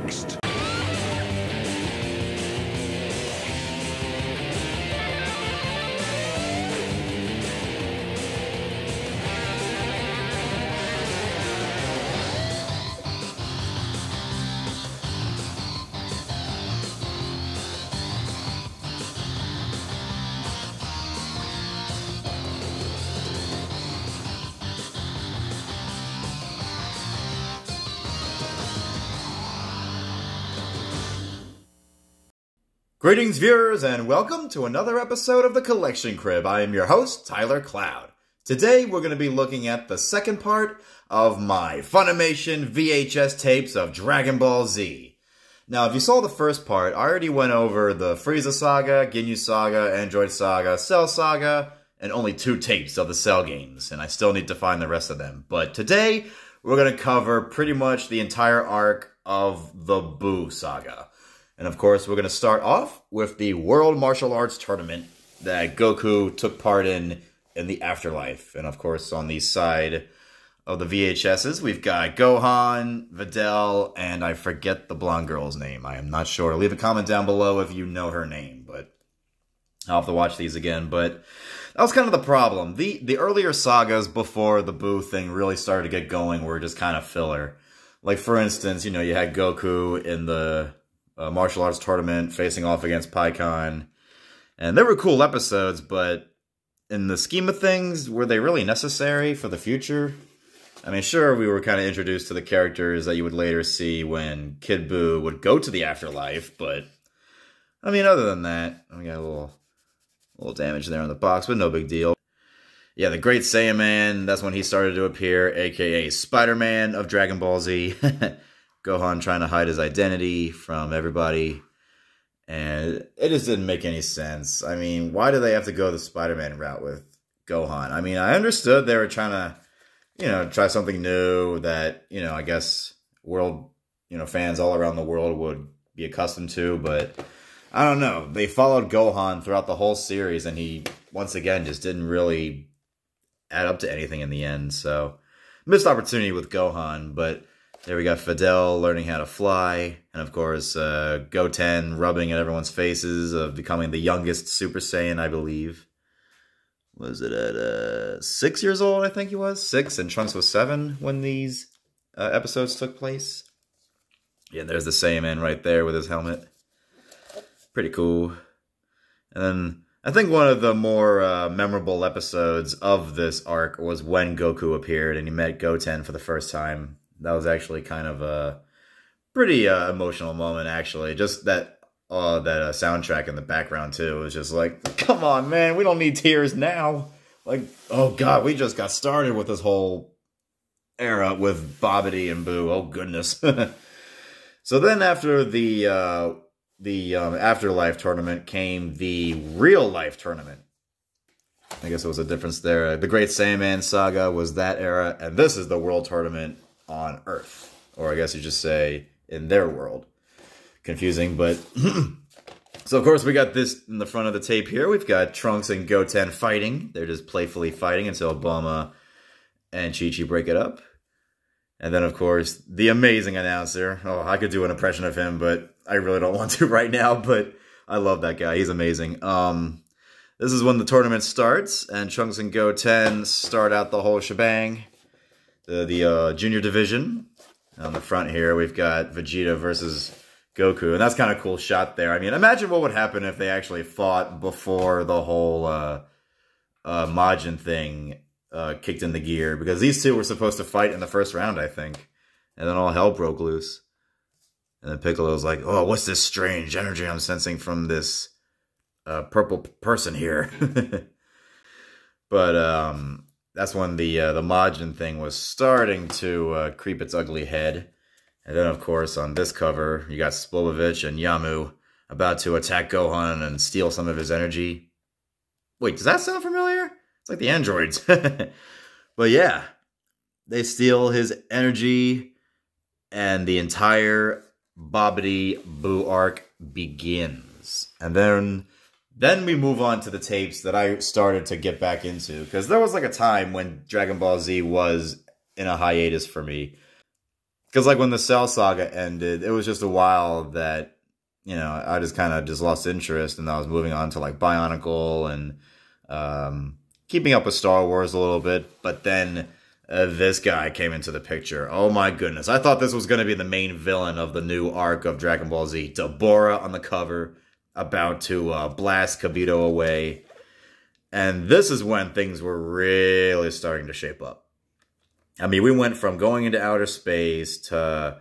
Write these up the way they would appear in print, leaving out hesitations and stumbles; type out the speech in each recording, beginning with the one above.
next. Greetings, viewers, and welcome to another episode of The Collection Crib. I am your host, Tylercloud. Today, we're going to be looking at the second part of my Funimation VHS tapes of Dragon Ball Z. Now, if you saw the first part, I already went over the Frieza Saga, Ginyu Saga, Android Saga, Cell Saga, and only 2 tapes of the Cell games, and I still need to find the rest of them. But today, we're going to cover pretty much the entire arc of the Buu Saga. And of course, we're going to start off with the World Martial Arts Tournament that Goku took part in the Afterlife. And of course, on the side of the VHSs, we've got Gohan, Videl, and I forget the blonde girl's name. I am not sure. Leave a comment down below if you know her name, but I'll have to watch these again. But that was kind of the problem. The earlier sagas before the Buu thing really started to get going were just kind of filler. Like, for instance, you know, you had Goku in the martial arts tournament facing off against Pikkon, and they were cool episodes, but in the scheme of things, were they really necessary for the future? I mean, sure, we were kind of introduced to the characters that you would later see when Kid Buu would go to the afterlife, but I mean, other than that, we got a little damage there on the box, but no big deal. Yeah, the Great Saiyaman, that's when he started to appear, aka Spider-Man of Dragon Ball Z. Gohan trying to hide his identity from everybody, and it just didn't make any sense. I mean, why do they have to go the Spider-Man route with Gohan? I mean, I understood they were trying to, you know, try something new that, you know, I guess fans all around the world would be accustomed to, but I don't know. They followed Gohan throughout the whole series, and he, once again, just didn't really add up to anything in the end, so missed opportunity with Gohan, but there we got Videl learning how to fly, and of course, Goten rubbing at everyone's faces of becoming the youngest Super Saiyan, I believe. Was it at 6 years old, I think he was? 6, and Trunks was 7 when these episodes took place. Yeah, there's the Saiyaman right there with his helmet. Pretty cool. And then, I think one of the more memorable episodes of this arc was when Goku appeared and he met Goten for the first time. That was actually kind of a pretty emotional moment, actually. Just that soundtrack in the background, too. It was just like, come on, man, we don't need tears now. Like, oh, God, we just got started with this whole era with Babidi and Buu. Oh, goodness. So then after the Afterlife tournament came the real-life tournament. I guess there was a difference there. The Great Saiyaman Saga was that era, and this is the World Tournament on Earth, or I guess you just say in their world. Confusing, but so of course we got this in the front of the tape here. We've got Trunks and Goten fighting. They're just playfully fighting until Bulma and Chi-Chi break it up. And then of course the amazing announcer. Oh, I could do an impression of him, but I really don't want to right now, but I love that guy. He's amazing. This is when the tournament starts, and Trunks and Goten start out the whole shebang. The junior division. On the front here, we've got Vegeta versus Goku, and that's kind of a cool shot there. I mean, imagine what would happen if they actually fought before the whole Majin thing kicked into gear, because these two were supposed to fight in the first round, I think, and then all hell broke loose. And then Piccolo's like, oh, what's this strange energy I'm sensing from this purple person here? But, that's when the Majin thing was starting to creep its ugly head. And then, of course, on this cover, you got Spolovich and Yamu about to attack Gohan and steal some of his energy. Wait, does that sound familiar? It's like the androids. But yeah, they steal his energy, and the entire Babidi Buu arc begins. And then we move on to the tapes that I started to get back into, because there was like a time when Dragon Ball Z was in a hiatus for me. Because like when the Cell Saga ended, it was just a while that, you know, I just kind of just lost interest, and I was moving on to like Bionicle and keeping up with Star Wars a little bit. But then this guy came into the picture. Oh my goodness. I thought this was going to be the main villain of the new arc of Dragon Ball Z. Deborah on the cover, about to blast Kabuto away. And this is when things were really starting to shape up. I mean, we went from going into outer space to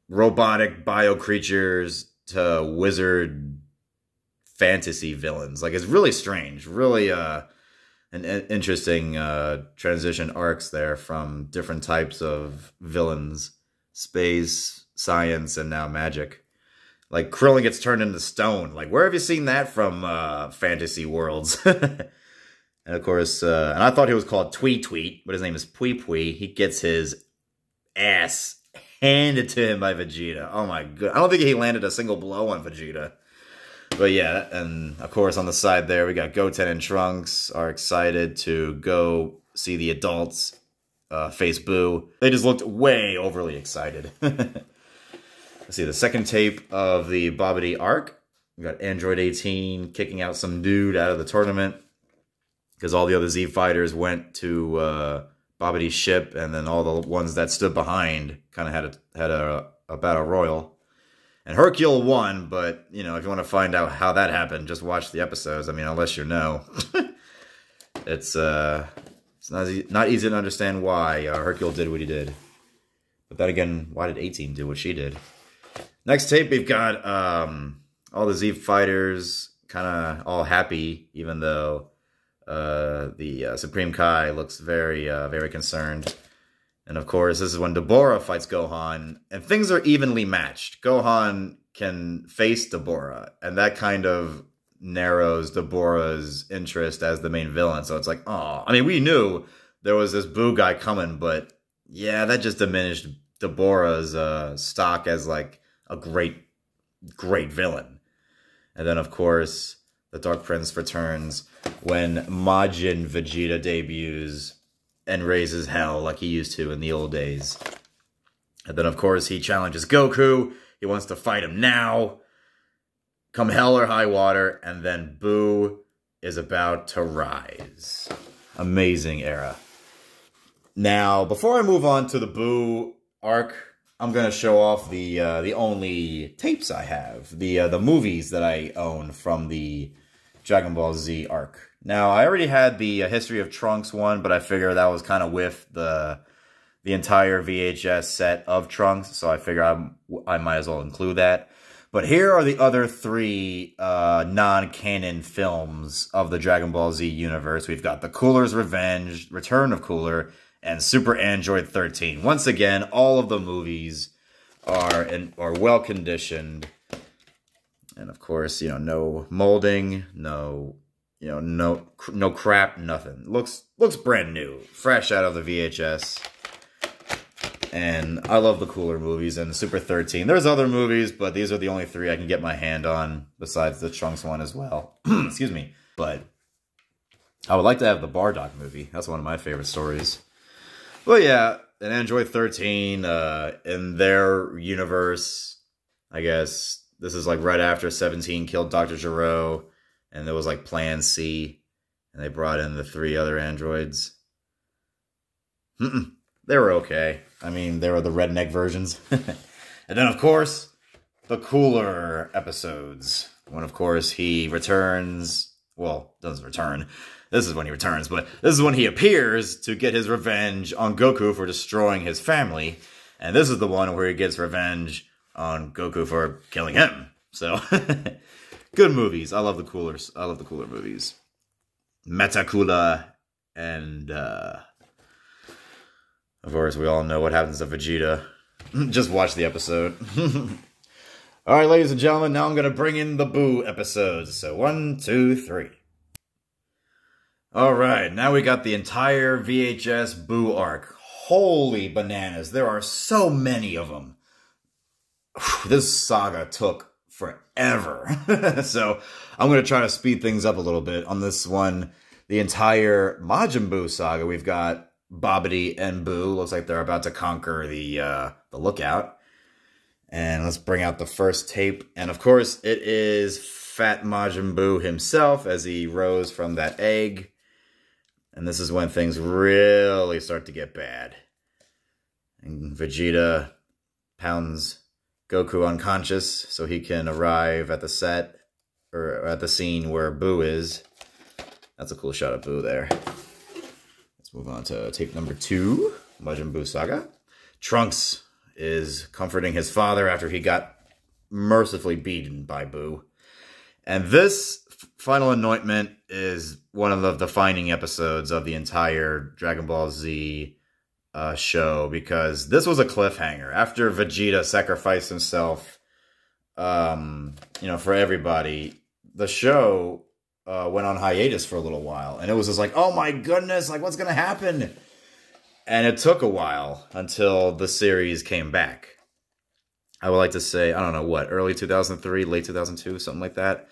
robotic bio creatures to wizard fantasy villains. Like, it's really strange. Really an interesting transition arcs there from different types of villains. Space, science, and now magic. Like, Krillin gets turned into stone. Like, where have you seen that from fantasy worlds? And of course, and I thought he was called Tweet Tweet, but his name is Pui Pui. He gets his ass handed to him by Vegeta. Oh my god. I don't think he landed a single blow on Vegeta. But yeah, and of course on the side there, we got Goten and Trunks are excited to go see the adults face Buu. They just looked way overly excited. Let's see, the second tape of the Babidi arc. We got Android 18 kicking out some dude out of the tournament, because all the other Z fighters went to Babidi's ship, and then all the ones that stood behind kind of had a battle royal. And Hercule won, but, you know, if you want to find out how that happened, just watch the episodes. I mean, unless you know. It's not easy to understand why Hercule did what he did. But then again, why did 18 do what she did? Next tape, we've got all the Z fighters kind of all happy, even though the Supreme Kai looks very, very concerned. And of course, this is when Deborah fights Gohan, and things are evenly matched. Gohan can face Deborah, and that kind of narrows Deborah's interest as the main villain. So it's like, oh, I mean, we knew there was this Buu guy coming, but yeah, that just diminished Deborah's stock as like a great villain. And then, of course, the Dark Prince returns when Majin Vegeta debuts and raises hell like he used to in the old days. And then, of course, he challenges Goku. He wants to fight him now, come hell or high water, and then Buu is about to rise. Amazing era. Now, before I move on to the Buu arc, I'm going to show off the only tapes I have, the movies that I own from the Dragon Ball Z arc. Now, I already had the History of Trunks one, but I figured that was kind of with the entire VHS set of Trunks, so I figure I might as well include that. But here are the other three non-canon films of the Dragon Ball Z universe. We've got The Cooler's Revenge, Return of Cooler, and Super Android 13. Once again, all of the movies are well-conditioned. And of course, you know, no molding, no crap, nothing. Looks brand new, fresh out of the VHS. And I love the Cooler movies and Super 13. There's other movies, but these are the only three I can get my hand on, besides the Trunks one as well. Excuse me. But I would like to have the Bardock movie. That's one of my favorite stories. Well, yeah, and Android 13, in their universe, I guess, this is like right after 17 killed Dr. Gero, and there was like Plan C, and they brought in the three other androids. They were okay. I mean, they were the redneck versions. And then, of course, the Cooler episodes. When, of course, he returns. Well, doesn't return. This is when he returns, but this is when he appears to get his revenge on Goku for destroying his family. And this is the one where he gets revenge on Goku for killing him. So, good movies. I love the Coolers. I love the Cooler movies. Metacooler and, of course, we all know what happens to Vegeta. Just watch the episode. Alright, ladies and gentlemen, now I'm going to bring in the Buu episodes. So, 1, 2, 3. Alright, now we got the entire VHS Buu arc. Holy bananas, there are so many of them. This saga took forever. So, I'm going to try to speed things up a little bit on this one. The entire Majin Buu saga, we've got Babidi and Buu. Looks like they're about to conquer the lookout. And let's bring out the first tape. And of course, it is Fat Majin Buu himself as he rose from that egg. And this is when things really start to get bad. And Vegeta pounds Goku unconscious so he can arrive at the set, or at the scene where Buu is. That's a cool shot of Buu there. Let's move on to tape number 2, Majin Buu Saga. Trunks is comforting his father after he got mercifully beaten by Buu. And this final anointment is one of the defining episodes of the entire Dragon Ball Z show, because this was a cliffhanger. After Vegeta sacrificed himself, for everybody, the show went on hiatus for a little while. And it was just like, oh my goodness, like what's going to happen? And it took a while until the series came back. I would like to say, I don't know what, early 2003, late 2002, something like that.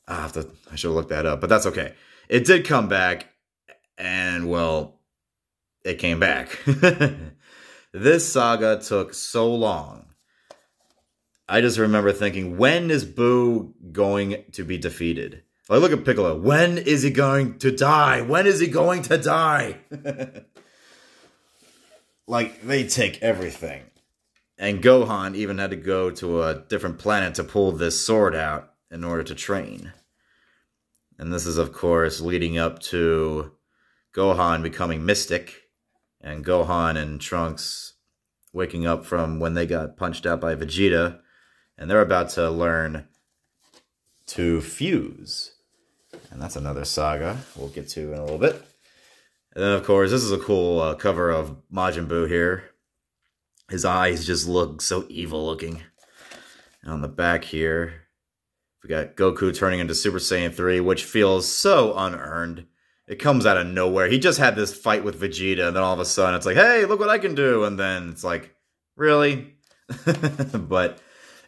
I should have looked that up, but that's okay. It did come back, and well, it came back. This saga took so long. I just remember thinking, when is Buu going to be defeated? Like, look at Piccolo. When is he going to die? When is he going to die? Like, they take everything. And Gohan even had to go to a different planet to pull this sword out in order to train. And this is, of course, leading up to Gohan becoming Mystic. And Gohan and Trunks waking up from when they got punched out by Vegeta. And they're about to learn to fuse. And that's another saga we'll get to in a little bit. And then, of course, this is a cool cover of Majin Buu here. His eyes just look so evil looking. And on the back here, we got Goku turning into Super Saiyan 3, which feels so unearned. It comes out of nowhere. He just had this fight with Vegeta, and then all of a sudden it's like, hey, look what I can do. And then it's like, really? But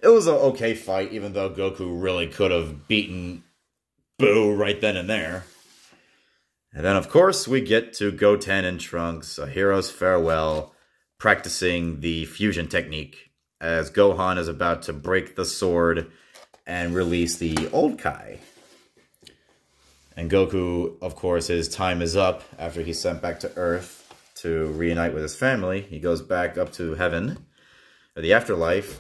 it was an okay fight, even though Goku really could have beaten Buu right then and there. And then, of course, we get to Goten and Trunks, a hero's farewell, practicing the fusion technique as Gohan is about to break the sword and release the old Kai. And Goku, of course, his time is up after he's sent back to Earth to reunite with his family. He goes back up to heaven, or the afterlife.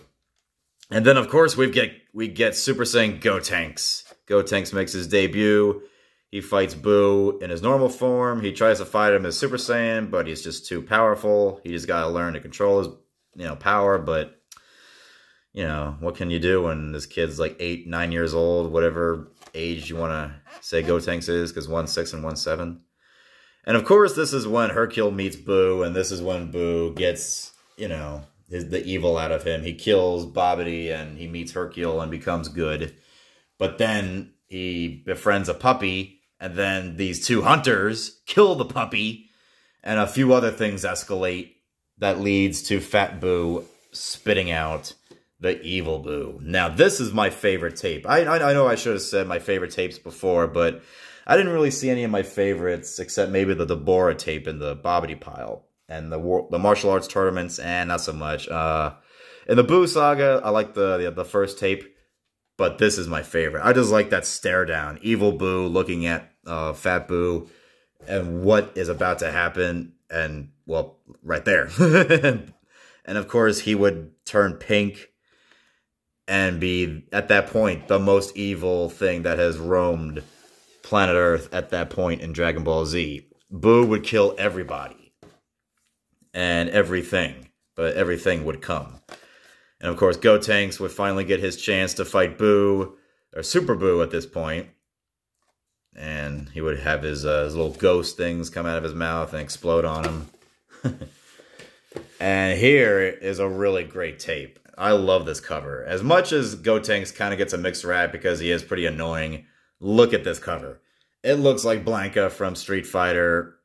And then, of course, we get Super Saiyan Gotenks. Gotenks makes his debut. He fights Buu in his normal form. He tries to fight him as Super Saiyan, but he's just too powerful. He just got to learn to control his, power. But, what can you do when this kid's like 8, 9 years old, whatever age you want to say Gotenks is, because one's 6 and one's 7. And, of course, this is when Hercule meets Buu, and this is when Buu gets, the evil out of him. He kills Babidi, and he meets Hercule and becomes good. But then he befriends a puppy, and then these two hunters kill the puppy, and a few other things escalate that leads to Fat Buu spitting out the evil Buu. Now, this is my favorite tape. I know I should have said my favorite tapes before, but I didn't really see any of my favorites except maybe the Deborah tape in the Babidi pile. And the martial arts tournaments, and not so much. In the Buu Saga, I like the first tape. But this is my favorite. I just like that stare down. Evil Buu looking at Fat Buu and what is about to happen. And, well, right there. And, of course, he would turn pink and be, at that point, the most evil thing that has roamed planet Earth at that point in Dragon Ball Z. Buu would kill everybody. And everything. But everything would come. And, of course, Gotenks would finally get his chance to fight Buu, or Super Buu at this point. And he would have his little ghost things come out of his mouth and explode on him. And here is a really great tape. I love this cover. As much as Gotenks kind of gets a mixed rap because he is pretty annoying, look at this cover. It looks like Blanca from Street Fighter.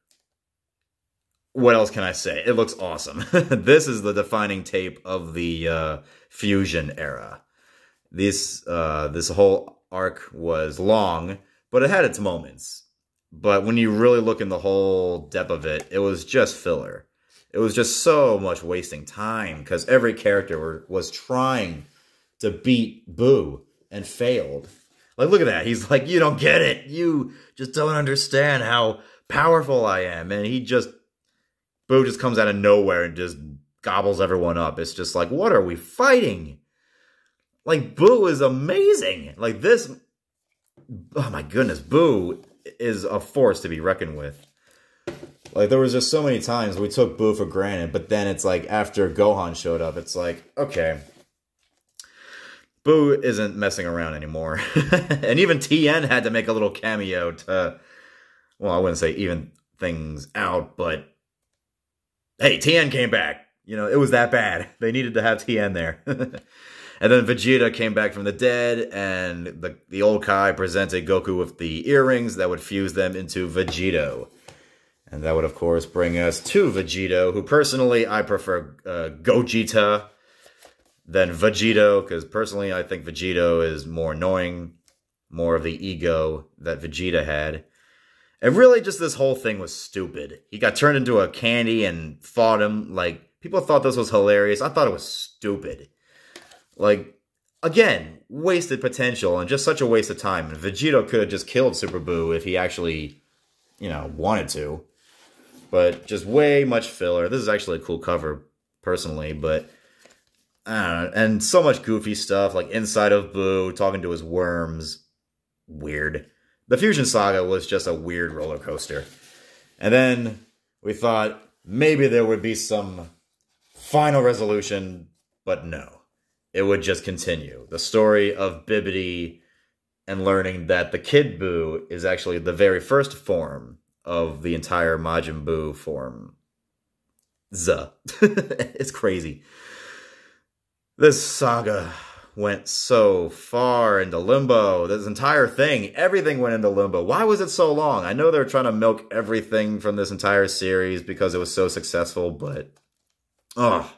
What else can I say? It looks awesome. This is the defining tape of the Fusion era. This whole arc was long, but it had its moments. But when you really look in the whole depth of it, it was just filler. It was just so much wasting time because every character was trying to beat Buu and failed. Like, look at that. He's like, you don't get it. You just don't understand how powerful I am. And Buu just comes out of nowhere and just gobbles everyone up. It's just like, what are we fighting? Like, Buu is amazing. Like, this, oh my goodness, Buu is a force to be reckoned with. Like, there was just so many times we took Buu for granted, but then it's like, after Gohan showed up, it's like, okay, Buu isn't messing around anymore. And even Tien had to make a little cameo to, well, I wouldn't say even things out, but hey, Tien came back. You know, it was that bad. They needed to have Tien there. And then Vegeta came back from the dead, and the old Kai presented Goku with the earrings that would fuse them into Vegito. And that would, of course, bring us to Vegito, who personally I prefer Gogeta than Vegito, because personally I think Vegito is more annoying, more of the ego that Vegeta had. And really just this whole thing was stupid. He got turned into a candy and fought him. Like, people thought this was hilarious. I thought it was stupid. Like, again, wasted potential and just such a waste of time. And Vegito could have just killed Super Buu if he actually, you know, wanted to. But just way much filler. This is actually a cool cover, personally, but I don't know. And so much goofy stuff, like inside of Buu, talking to his worms. Weird. The Fusion Saga was just a weird roller coaster. And then we thought maybe there would be some final resolution, but no. It would just continue. The story of Bibbidi and learning that the Kid Buu is actually the very first form of the entire Majin Buu form. It's crazy. This saga went so far into limbo. This entire thing, everything went into limbo. Why was it so long? I know they're trying to milk everything from this entire series because it was so successful, but oh,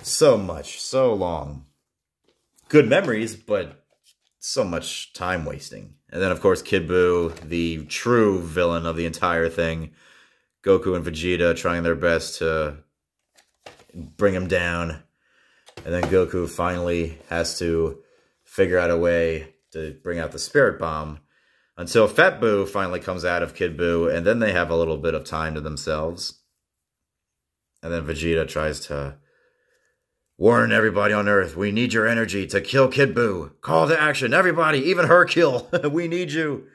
so much, so long. Good memories, but so much time wasting. And then, of course, Kid Buu, the true villain of the entire thing. Goku and Vegeta trying their best to bring him down. And then Goku finally has to figure out a way to bring out the Spirit Bomb. Until Fat Buu finally comes out of Kid Buu, and then they have a little bit of time to themselves. And then Vegeta tries to warn everybody on Earth, we need your energy to kill Kid Buu. Call to action, everybody, even Hercule. We need you.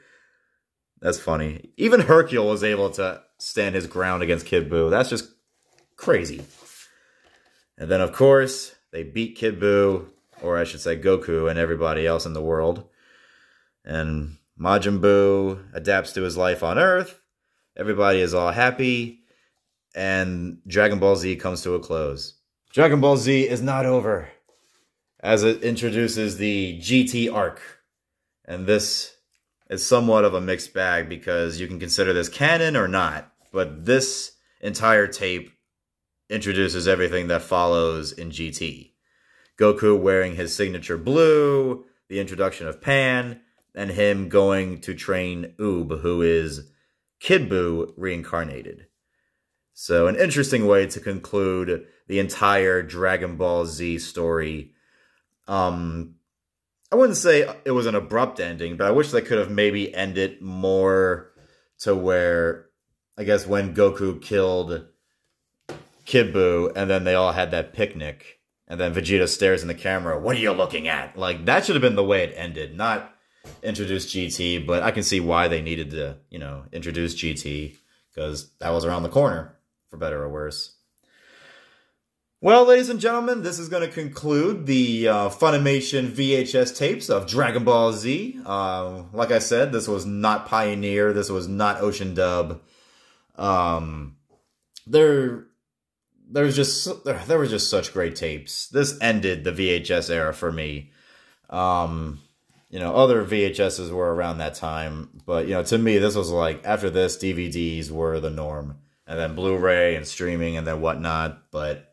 That's funny. Even Hercule was able to stand his ground against Kid Buu. That's just crazy. And then, of course, they beat Kid Buu, or I should say Goku and everybody else in the world. And Majin Buu adapts to his life on Earth. Everybody is all happy. And Dragon Ball Z comes to a close. Dragon Ball Z is not over, as it introduces the GT arc. And this is somewhat of a mixed bag, because you can consider this canon or not. But this entire tape introduces everything that follows in GT. Goku wearing his signature blue, the introduction of Pan, and him going to train Oob, who is Kid Buu reincarnated. So an interesting way to conclude the entire Dragon Ball Z story. I wouldn't say it was an abrupt ending, but I wish they could have maybe ended more to where, I guess, when Goku killed Kid Buu, and then they all had that picnic, and then Vegeta stares in the camera, what are you looking at? Like, that should have been the way it ended, not introduce GT, but I can see why they needed to, you know, introduce GT, because that was around the corner, for better or worse. Well, ladies and gentlemen, this is going to conclude the Funimation VHS tapes of Dragon Ball Z. Like I said, this was not Pioneer, this was not Ocean Dub. There were just such great tapes. This ended the VHS era for me. You know, other VHSs were around that time, but, you know, to me, this was like, after this, DVDs were the norm. And then Blu-ray and streaming and then whatnot, but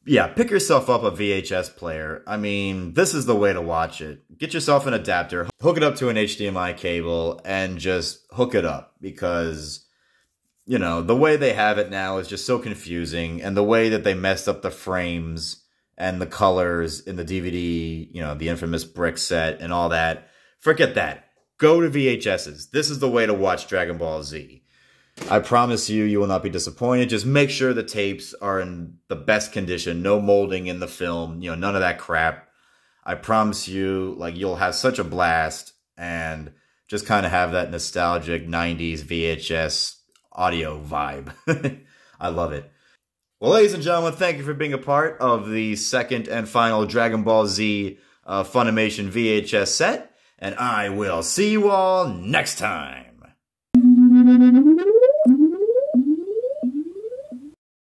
yeah, pick yourself up a VHS player. I mean, this is the way to watch it. Get yourself an adapter, hook it up to an HDMI cable, and just hook it up. Because, you know, the way they have it now is just so confusing. And the way that they messed up the frames and the colors in the DVD, you know, the infamous brick set and all that. Forget that. Go to VHSs. This is the way to watch Dragon Ball Z. I promise you, you will not be disappointed. Just make sure the tapes are in the best condition. No molding in the film. You know, none of that crap. I promise you, like, you'll have such a blast and just kind of have that nostalgic 90s VHS audio vibe. I love it. Well, ladies and gentlemen, thank you for being a part of the second and final Dragon Ball Z Funimation VHS set. And I will see you all next time.